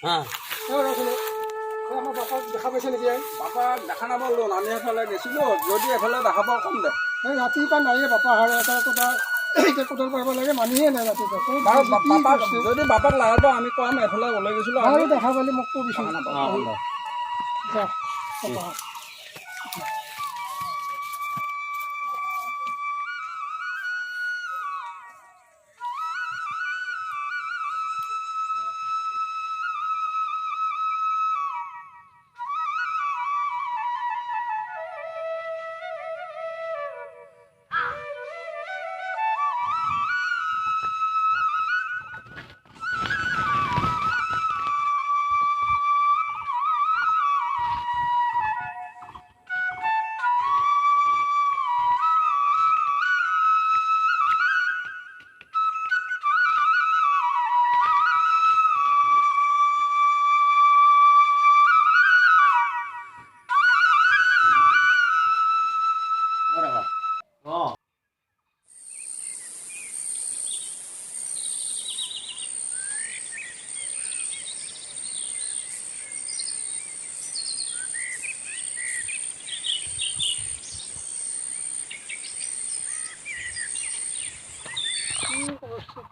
আমাৰ বাপাক দেখা পাইছে নেকি? বাপাক দেখা নাপালোঁ, আমি এফালে গৈছিলোঁ, যদি এফালে দেখা পাওঁ কম দে। এই ৰাতিপুৱা নায়ে বাপা আৰু এটা কোটা এতিয়া কোটাল পাৰিব লাগে, মানিয়ে নাই ৰাতিপুৱা। বাপাক যদি বাপাক লাগাব আমি ক'ম এফালে ওলাই গৈছিলোঁ আৰু দেখা পালে মোক কবিচোন। যা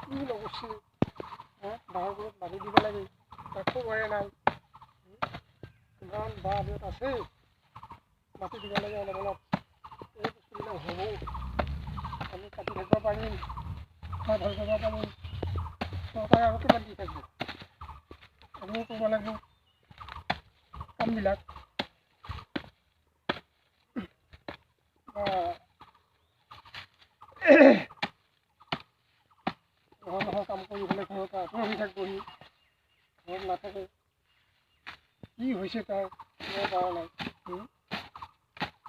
কি লগছে বাঁহবোৰত বান্ধি দিব লাগে, তাকো হোৱাই নাই। ইমান বাঁহ য'ত আছে মাটি দিব লাগে অলপ অলপ। এই বস্তুবিলাক হ'ব, আমি কাটি থাকিব পাৰিম, ভাল কৰিব পাৰিম। চৰকাৰে আৰু কিমান দি থাকিব, আমিও কৰিব লাগিব কামবিলাক। নহয় কাম কৰি পেলাই ঘৰৰ পৰা আঁতৰি থাকিবহি, ঘৰত নাথাকে। কি হৈছে তাৰ ক'ব পৰা নাই।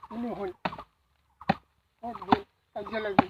কোনো হ'ল ক'ত গ'ল কাজিয়া লাগি।